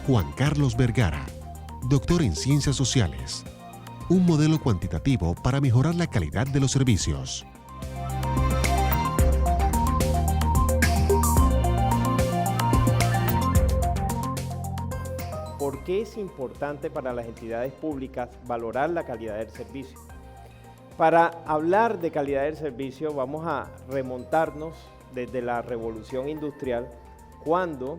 Juan Carlos Vergara, doctor en Ciencias Sociales. Un modelo cuantitativo para mejorar la calidad de los servicios. ¿Por qué es importante para las entidades públicas valorar la calidad del servicio? Para hablar de calidad del servicio vamos a remontarnos desde la Revolución Industrial, cuando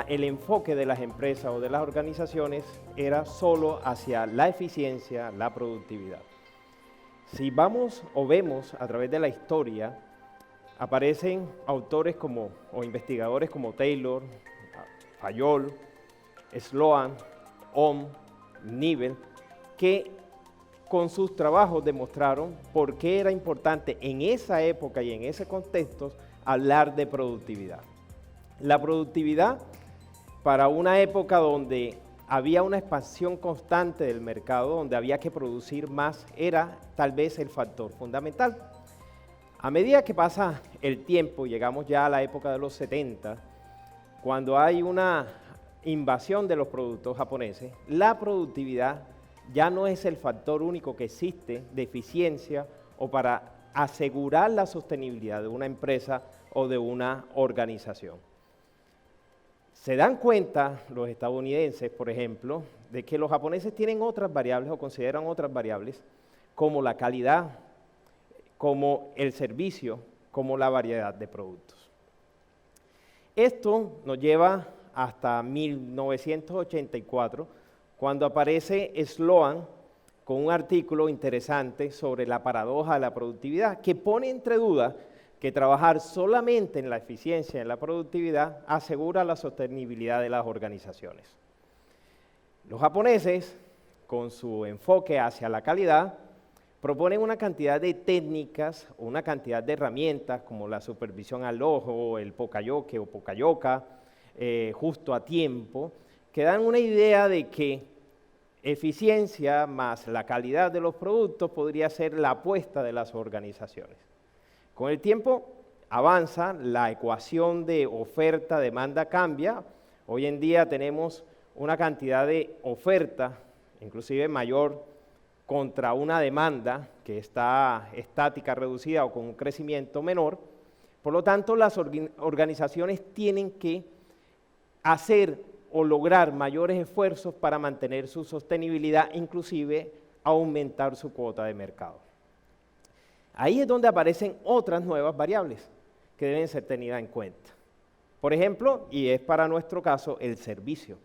el enfoque de las empresas o de las organizaciones era solo hacia la eficiencia, la productividad. Si vamos o vemos a través de la historia, aparecen autores o investigadores como Taylor, Fayol, Sloan, Ohm, Nivel, que con sus trabajos demostraron por qué era importante en esa época y en ese contexto hablar de productividad. La productividad, para una época donde había una expansión constante del mercado, donde había que producir más, era tal vez el factor fundamental. A medida que pasa el tiempo, llegamos ya a la época de los 70, cuando hay una invasión de los productos japoneses, la productividad ya no es el factor único que existe de eficiencia o para asegurar la sostenibilidad de una empresa o de una organización. Se dan cuenta los estadounidenses, por ejemplo, de que los japoneses tienen otras variables o consideran otras variables, como la calidad, como el servicio, como la variedad de productos. Esto nos lleva hasta 1984, cuando aparece Sloan con un artículo interesante sobre la paradoja de la productividad, que pone entre dudas que trabajar solamente en la eficiencia, en la productividad, asegura la sostenibilidad de las organizaciones. Los japoneses, con su enfoque hacia la calidad, proponen una cantidad de técnicas, una cantidad de herramientas, como la supervisión al ojo, el poka-yoke o poka-yoka, justo a tiempo, que dan una idea de que eficiencia más la calidad de los productos podría ser la apuesta de las organizaciones. Con el tiempo avanza, la ecuación de oferta-demanda cambia. Hoy en día tenemos una cantidad de oferta, inclusive mayor, contra una demanda que está estática, reducida o con un crecimiento menor. Por lo tanto, las organizaciones tienen que hacer o lograr mayores esfuerzos para mantener su sostenibilidad, inclusive aumentar su cuota de mercado. Ahí es donde aparecen otras nuevas variables que deben ser tenidas en cuenta. Por ejemplo, y es para nuestro caso, el servicio.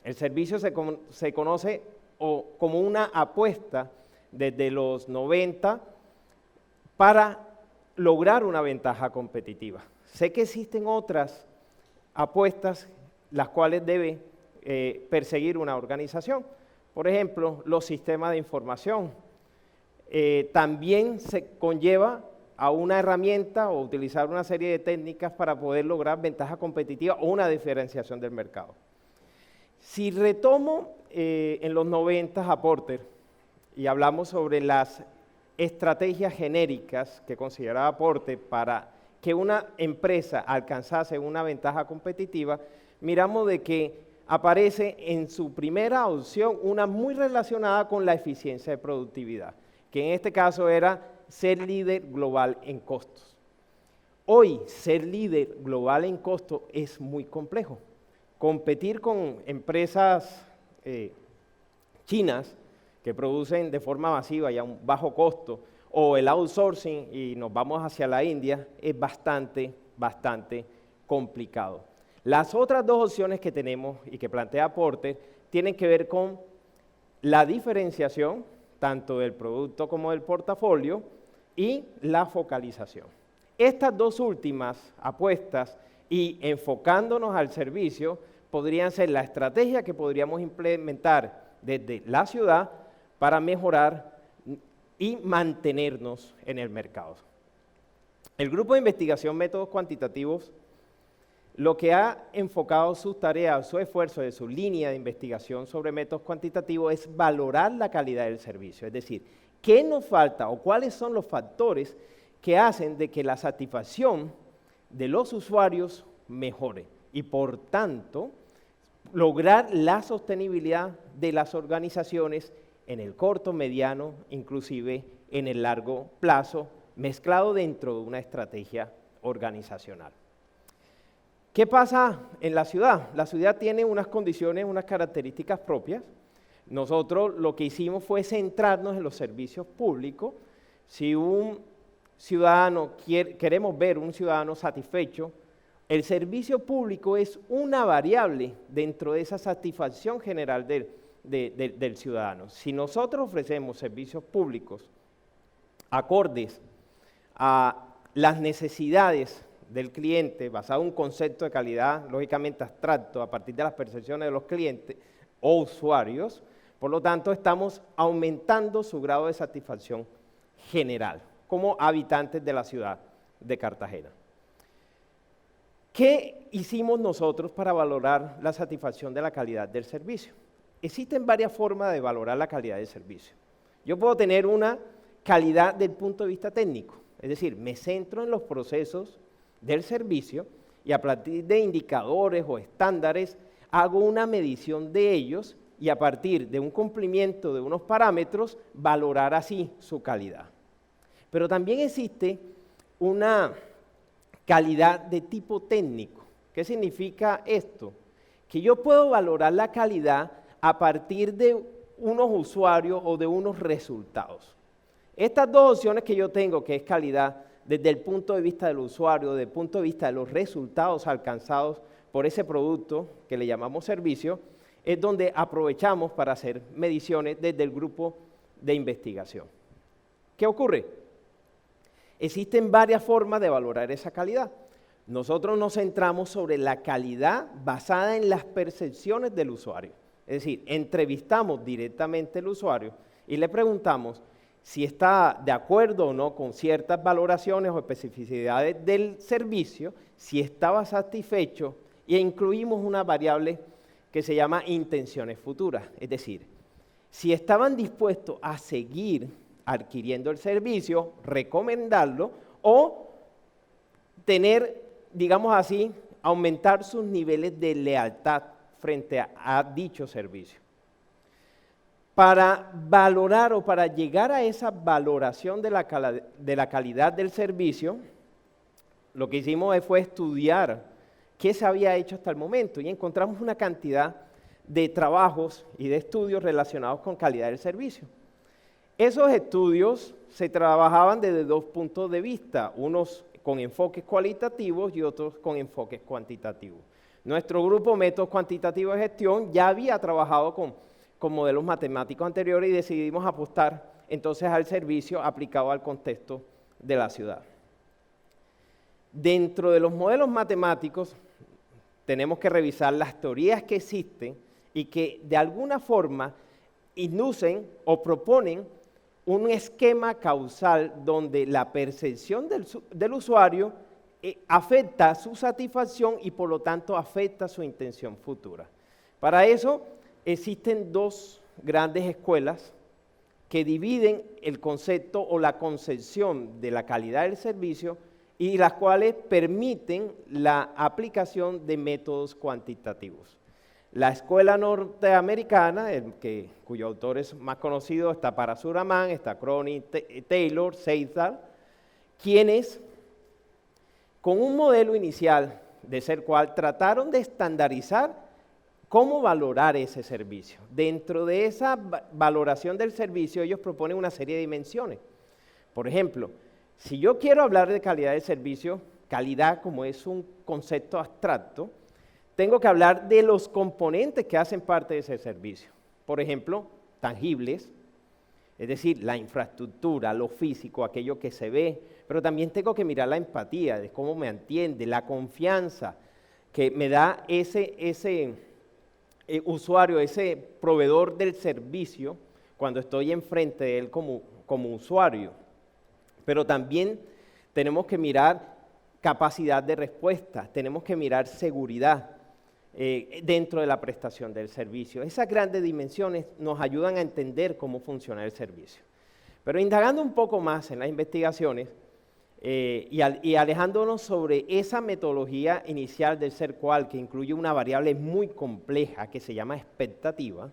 El servicio se conoce como una apuesta desde los 90 para lograr una ventaja competitiva. Sé que existen otras apuestas las cuales debe perseguir una organización. Por ejemplo, los sistemas de información. También se conlleva a una herramienta o utilizar una serie de técnicas para poder lograr ventaja competitiva o una diferenciación del mercado. Si retomo en los 90 a Porter y hablamos sobre las estrategias genéricas que consideraba Porter para que una empresa alcanzase una ventaja competitiva, miramos de que aparece en su primera opción una muy relacionada con la eficiencia de productividad, que en este caso era ser líder global en costos. Hoy, ser líder global en costos es muy complejo. Competir con empresas chinas que producen de forma masiva y a un bajo costo, o el outsourcing y nos vamos hacia la India, es bastante complicado. Las otras dos opciones que tenemos y que plantea Porter tienen que ver con la diferenciación, tanto del producto como del portafolio, y la focalización. Estas dos últimas apuestas y enfocándonos al servicio podrían ser la estrategia que podríamos implementar desde la ciudad para mejorar y mantenernos en el mercado. El grupo de investigación Métodos Cuantitativos lo que ha enfocado sus tareas, su esfuerzo de su línea de investigación sobre métodos cuantitativos es valorar la calidad del servicio, es decir, qué nos falta o cuáles son los factores que hacen de que la satisfacción de los usuarios mejore y por tanto lograr la sostenibilidad de las organizaciones en el corto, mediano, inclusive en el largo plazo, mezclado dentro de una estrategia organizacional. ¿Qué pasa en la ciudad? La ciudad tiene unas condiciones, unas características propias. Nosotros lo que hicimos fue centrarnos en los servicios públicos. Si un ciudadano queremos ver un ciudadano satisfecho, el servicio público es una variable dentro de esa satisfacción general del ciudadano. Si nosotros ofrecemos servicios públicos acordes a las necesidades del cliente, basado en un concepto de calidad lógicamente abstracto a partir de las percepciones de los clientes o usuarios, por lo tanto estamos aumentando su grado de satisfacción general como habitantes de la ciudad de Cartagena. ¿Qué hicimos nosotros para valorar la satisfacción de la calidad del servicio? Existen varias formas de valorar la calidad del servicio. Yo puedo tener una calidad del punto de vista técnico, es decir, me centro en los procesos del servicio y a partir de indicadores o estándares hago una medición de ellos y a partir de un cumplimiento de unos parámetros valorar así su calidad. Pero también existe una calidad de tipo técnico. ¿Qué significa esto? Que yo puedo valorar la calidad a partir de unos usuarios o de unos resultados. Estas dos opciones que yo tengo, que es calidad desde el punto de vista del usuario, desde el punto de vista de los resultados alcanzados por ese producto que le llamamos servicio, es donde aprovechamos para hacer mediciones desde el grupo de investigación. ¿Qué ocurre? Existen varias formas de valorar esa calidad. Nosotros nos centramos sobre la calidad basada en las percepciones del usuario. Es decir, entrevistamos directamente al usuario y le preguntamos si está de acuerdo o no con ciertas valoraciones o especificidades del servicio, si estaba satisfecho, e incluimos una variable que se llama intenciones futuras, es decir, si estaban dispuestos a seguir adquiriendo el servicio, recomendarlo o tener, digamos así, aumentar sus niveles de lealtad frente a dicho servicio. Para valorar o para llegar a esa valoración de la calidad del servicio, lo que hicimos fue estudiar qué se había hecho hasta el momento y encontramos una cantidad de trabajos y de estudios relacionados con calidad del servicio. Esos estudios se trabajaban desde dos puntos de vista, unos con enfoques cualitativos y otros con enfoques cuantitativos. Nuestro grupo Métodos Cuantitativos de Gestión ya había trabajado con modelos matemáticos anteriores y decidimos apostar entonces al servicio aplicado al contexto de la ciudad. Dentro de los modelos matemáticos tenemos que revisar las teorías que existen y que de alguna forma inducen o proponen un esquema causal donde la percepción del usuario afecta su satisfacción y por lo tanto afecta su intención futura. Para eso existen dos grandes escuelas que dividen el concepto o la concepción de la calidad del servicio y las cuales permiten la aplicación de métodos cuantitativos. La escuela norteamericana, cuyo autor es más conocido, está Parasuraman, está Crony, Taylor, Seithal, quienes con un modelo inicial de ser cual trataron de estandarizar cómo valorar ese servicio. Dentro de esa valoración del servicio ellos proponen una serie de dimensiones. Por ejemplo, si yo quiero hablar de calidad del servicio, calidad como es un concepto abstracto, tengo que hablar de los componentes que hacen parte de ese servicio. Por ejemplo, tangibles, es decir, la infraestructura, lo físico, aquello que se ve, pero también tengo que mirar la empatía, de cómo me entiende, la confianza que me da ese usuario, ese proveedor del servicio, cuando estoy enfrente de él como usuario. Pero también tenemos que mirar capacidad de respuesta, tenemos que mirar seguridad dentro de la prestación del servicio. Esas grandes dimensiones nos ayudan a entender cómo funciona el servicio. Pero indagando un poco más en las investigaciones, y alejándonos sobre esa metodología inicial del ser cual, que incluye una variable muy compleja que se llama expectativa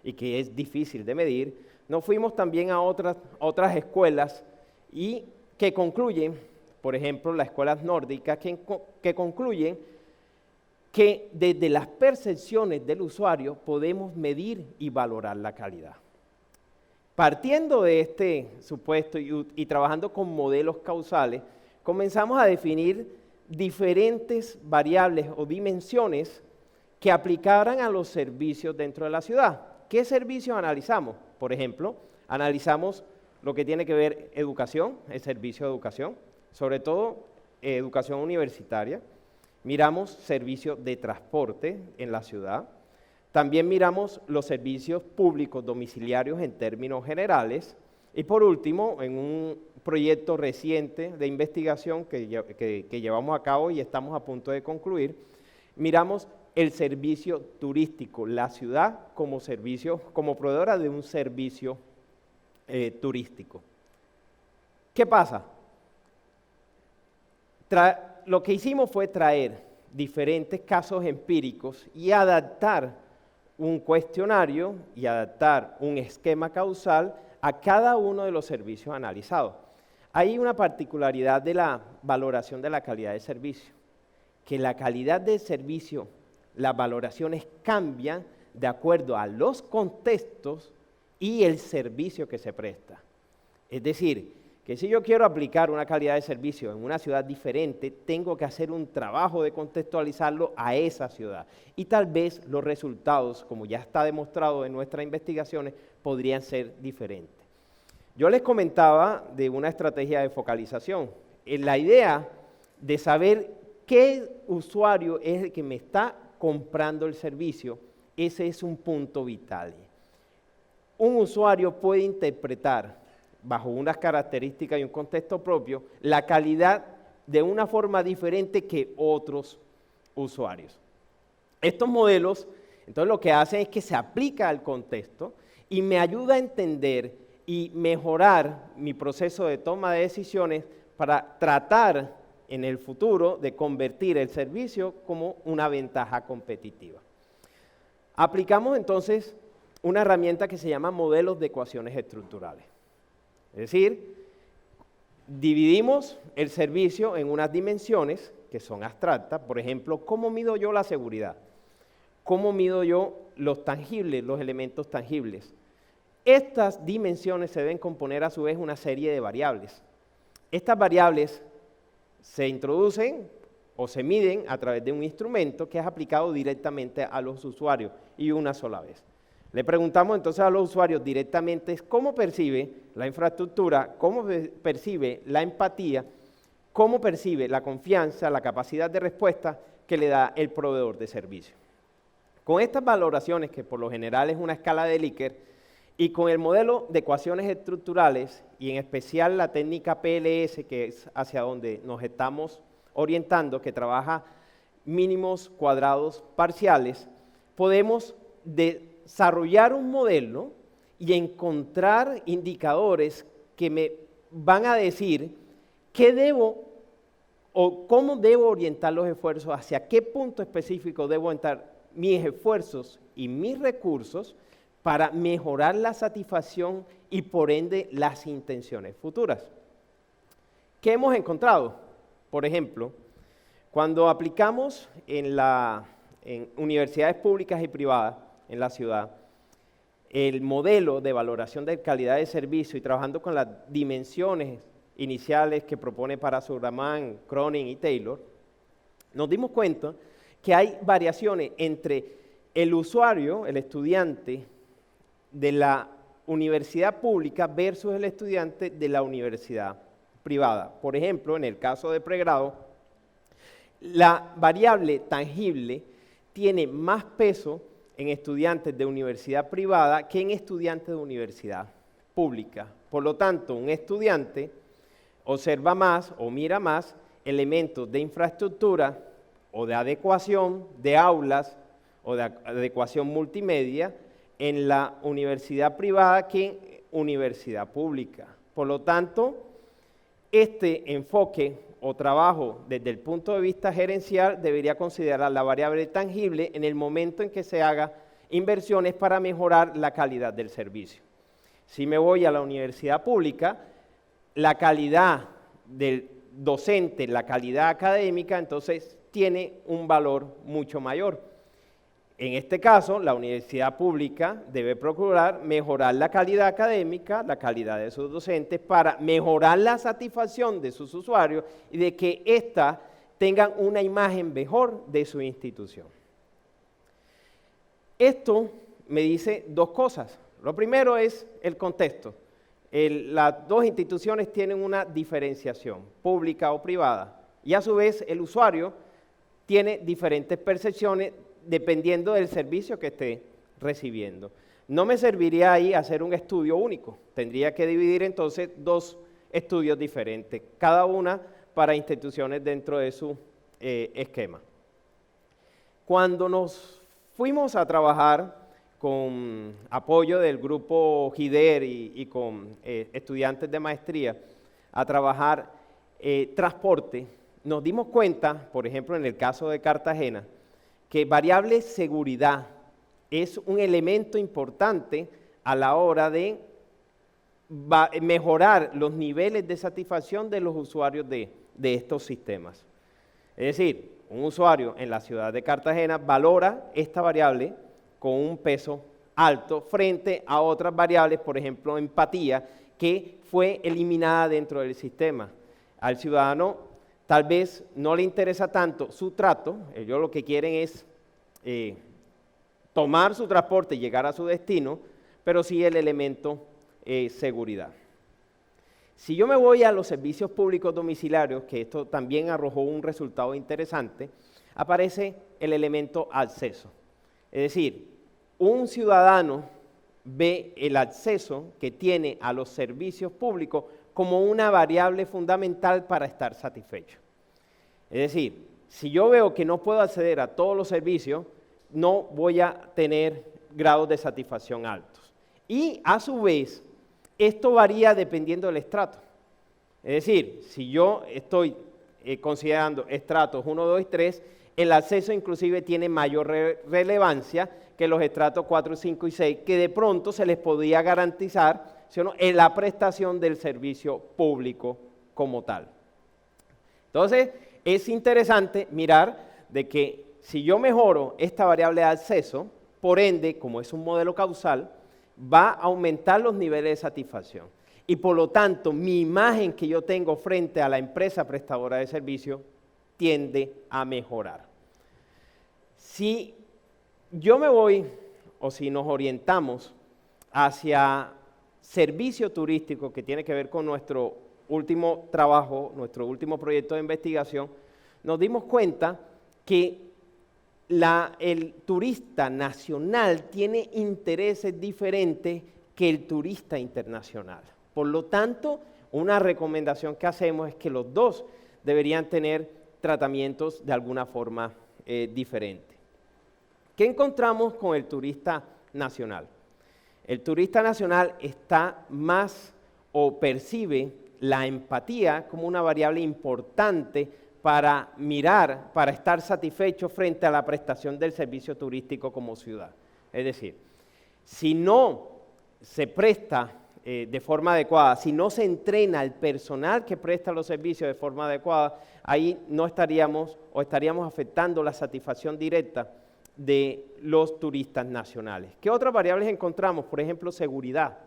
y que es difícil de medir, nos fuimos también a otras escuelas y que concluyen, por ejemplo, las escuelas nórdicas, que concluyen que desde las percepciones del usuario podemos medir y valorar la calidad. Partiendo de este supuesto y trabajando con modelos causales, comenzamos a definir diferentes variables o dimensiones que aplicaran a los servicios dentro de la ciudad. ¿Qué servicios analizamos? Por ejemplo, analizamos lo que tiene que ver educación, el servicio de educación, sobre todo educación universitaria. Miramos servicios de transporte en la ciudad. También miramos los servicios públicos domiciliarios en términos generales. Y por último, en un proyecto reciente de investigación que llevamos a cabo y estamos a punto de concluir, miramos el servicio turístico, la ciudad como servicio, como proveedora de un servicio turístico. ¿Qué pasa? Lo que hicimos fue traer diferentes casos empíricos y adaptar un cuestionario y adaptar un esquema causal a cada uno de los servicios analizados. Hay una particularidad de la valoración de la calidad del servicio, que la calidad del servicio, las valoraciones cambian de acuerdo a los contextos y el servicio que se presta. Es decir, que si yo quiero aplicar una calidad de servicio en una ciudad diferente, tengo que hacer un trabajo de contextualizarlo a esa ciudad. Y tal vez los resultados, como ya está demostrado en nuestras investigaciones, podrían ser diferentes. Yo les comentaba de una estrategia de focalización. La idea de saber qué usuario es el que me está comprando el servicio, ese es un punto vital. Un usuario puede interpretar bajo unas características y un contexto propio, la calidad de una forma diferente que otros usuarios. Estos modelos, entonces lo que hacen es que se aplica al contexto y me ayuda a entender y mejorar mi proceso de toma de decisiones para tratar en el futuro de convertir el servicio como una ventaja competitiva. Aplicamos entonces una herramienta que se llama modelos de ecuaciones estructurales. Es decir, dividimos el servicio en unas dimensiones que son abstractas. Por ejemplo, ¿cómo mido yo la seguridad? ¿Cómo mido yo los tangibles, los elementos tangibles? Estas dimensiones se deben componer a su vez una serie de variables. Estas variables se introducen o se miden a través de un instrumento que es aplicado directamente a los usuarios y una sola vez. Le preguntamos entonces a los usuarios directamente cómo percibe la infraestructura, cómo percibe la empatía, cómo percibe la confianza, la capacidad de respuesta que le da el proveedor de servicio. Con estas valoraciones, que por lo general es una escala de Likert, y con el modelo de ecuaciones estructurales, y en especial la técnica PLS, que es hacia donde nos estamos orientando, que trabaja mínimos cuadrados parciales, podemos desarrollar un modelo y encontrar indicadores que me van a decir qué debo o cómo debo orientar los esfuerzos, hacia qué punto específico debo orientar mis esfuerzos y mis recursos para mejorar la satisfacción y por ende las intenciones futuras. ¿Qué hemos encontrado? Por ejemplo, cuando aplicamos en universidades públicas y privadas en la ciudad, el modelo de valoración de calidad de servicio y trabajando con las dimensiones iniciales que propone Parasurman, Cronin y Taylor, nos dimos cuenta que hay variaciones entre el usuario, el estudiante de la universidad pública versus el estudiante de la universidad privada. Por ejemplo, en el caso de pregrado, la variable tangible tiene más peso en estudiantes de universidad privada que en estudiantes de universidad pública. Por lo tanto, un estudiante observa más o mira más elementos de infraestructura o de adecuación de aulas o de adecuación multimedia en la universidad privada que en universidad pública. Por lo tanto, este enfoque o trabajo desde el punto de vista gerencial debería considerar la variable tangible en el momento en que se haga inversiones para mejorar la calidad del servicio. Si me voy a la universidad pública, la calidad del docente, la calidad académica, entonces tiene un valor mucho mayor. En este caso, la universidad pública debe procurar mejorar la calidad académica, la calidad de sus docentes, para mejorar la satisfacción de sus usuarios y de que éstas tengan una imagen mejor de su institución. Esto me dice dos cosas. Lo primero es el contexto. Las dos instituciones tienen una diferenciación, pública o privada, y a su vez el usuario tiene diferentes percepciones dependiendo del servicio que esté recibiendo. No me serviría ahí hacer un estudio único, tendría que dividir entonces dos estudios diferentes, cada una para instituciones dentro de su esquema. Cuando nos fuimos a trabajar con apoyo del grupo GIDER y con estudiantes de maestría a trabajar transporte, nos dimos cuenta, por ejemplo en el caso de Cartagena, que variable seguridad es un elemento importante a la hora de mejorar los niveles de satisfacción de los usuarios de estos sistemas. Es decir, un usuario en la ciudad de Cartagena valora esta variable con un peso alto frente a otras variables, por ejemplo, empatía, que fue eliminada dentro del sistema. Al ciudadano tal vez no le interesa tanto su trato, ellos lo que quieren es tomar su transporte y llegar a su destino, pero sí el elemento seguridad. Si yo me voy a los servicios públicos domiciliarios, que esto también arrojó un resultado interesante, aparece el elemento acceso. Es decir, un ciudadano ve el acceso que tiene a los servicios públicos como una variable fundamental para estar satisfecho. Es decir, si yo veo que no puedo acceder a todos los servicios, no voy a tener grados de satisfacción altos. Y a su vez, esto varía dependiendo del estrato. Es decir, si yo estoy considerando estratos 1, 2 y 3, el acceso inclusive tiene mayor relevancia que los estratos 4, 5 y 6, que de pronto se les podía garantizar, ¿sí o no?, en la prestación del servicio público como tal. Entonces, es interesante mirar de que si yo mejoro esta variable de acceso, por ende, como es un modelo causal, va a aumentar los niveles de satisfacción. Y por lo tanto, mi imagen que yo tengo frente a la empresa prestadora de servicio tiende a mejorar. Si yo me voy, o si nos orientamos hacia servicio turístico, que tiene que ver con nuestro último trabajo, nuestro último proyecto de investigación, nos dimos cuenta que el turista nacional tiene intereses diferentes que el turista internacional. Por lo tanto, una recomendación que hacemos es que los dos deberían tener tratamientos de alguna forma diferente. ¿Qué encontramos con el turista nacional? El turista nacional está más o percibe la empatía como una variable importante para mirar, para estar satisfecho frente a la prestación del servicio turístico como ciudad. Es decir, si no se presta de forma adecuada, si no se entrena el personal que presta los servicios de forma adecuada, ahí no estaríamos o estaríamos afectando la satisfacción directa de los turistas nacionales. ¿Qué otras variables encontramos? Por ejemplo, seguridad.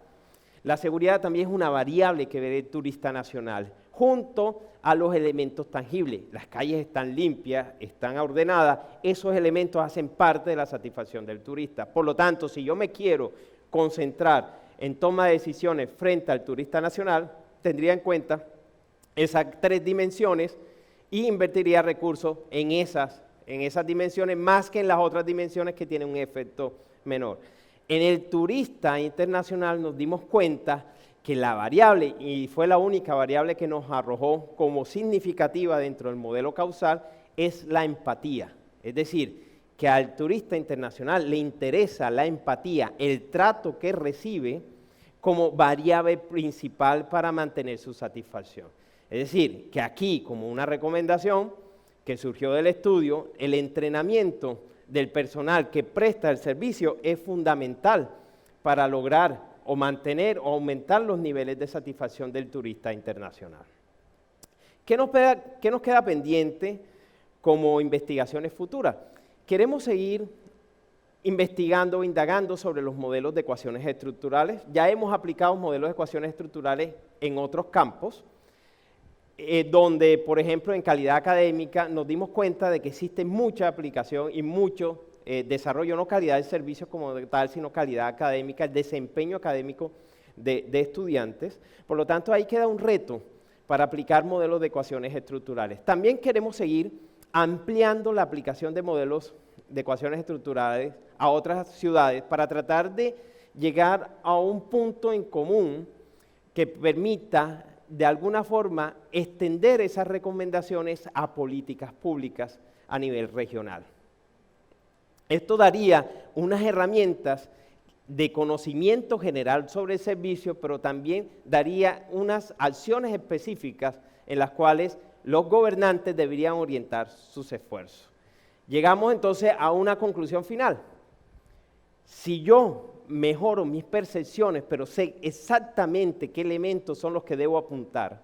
La seguridad también es una variable que ve el turista nacional, junto a los elementos tangibles. Las calles están limpias, están ordenadas, esos elementos hacen parte de la satisfacción del turista. Por lo tanto, si yo me quiero concentrar en toma de decisiones frente al turista nacional, tendría en cuenta esas tres dimensiones y invertiría recursos en esas dimensiones más que en las otras dimensiones que tienen un efecto menor. En el turista internacional nos dimos cuenta que la variable, y fue la única variable que nos arrojó como significativa dentro del modelo causal, es la empatía. Es decir, que al turista internacional le interesa la empatía, el trato que recibe como variable principal para mantener su satisfacción. Es decir, que aquí, como una recomendación que surgió del estudio, el entrenamiento del personal que presta el servicio es fundamental para lograr o mantener o aumentar los niveles de satisfacción del turista internacional. ¿Qué nos queda pendiente como investigaciones futuras? Queremos seguir investigando, indagando sobre los modelos de ecuaciones estructurales. Ya hemos aplicado modelos de ecuaciones estructurales en otros campos, donde, por ejemplo, en calidad académica nos dimos cuenta de que existe mucha aplicación y mucho desarrollo, no calidad de servicios como tal, sino calidad académica, el desempeño académico de estudiantes. Por lo tanto, ahí queda un reto para aplicar modelos de ecuaciones estructurales. También queremos seguir ampliando la aplicación de modelos de ecuaciones estructurales a otras ciudades para tratar de llegar a un punto en común que permita de alguna forma extender esas recomendaciones a políticas públicas a nivel regional. Esto daría unas herramientas de conocimiento general sobre el servicio, pero también daría unas acciones específicas en las cuales los gobernantes deberían orientar sus esfuerzos. Llegamos entonces a una conclusión final. Si yo mejoro mis percepciones, pero sé exactamente qué elementos son los que debo apuntar,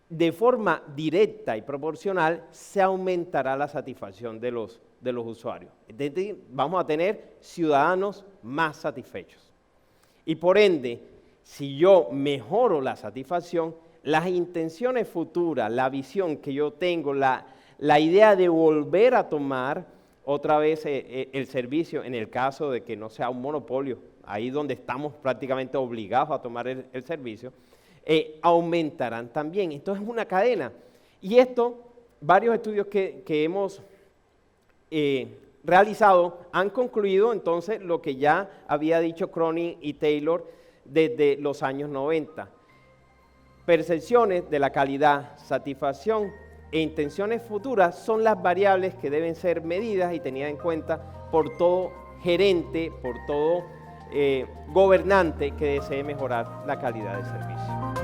de forma directa y proporcional se aumentará la satisfacción de los usuarios. Es decir, vamos a tener ciudadanos más satisfechos. Y por ende, si yo mejoro la satisfacción, las intenciones futuras, la visión que yo tengo, la idea de volver a tomar otra vez el servicio, en el caso de que no sea un monopolio, ahí donde estamos prácticamente obligados a tomar el servicio, aumentarán también. Entonces es una cadena. Y esto, varios estudios que hemos realizado han concluido entonces lo que ya había dicho Cronin y Taylor desde los años 90. Percepciones de la calidad, satisfacción e intenciones futuras son las variables que deben ser medidas y tenidas en cuenta por todo gerente, por todo gobernante que desee mejorar la calidad del servicio.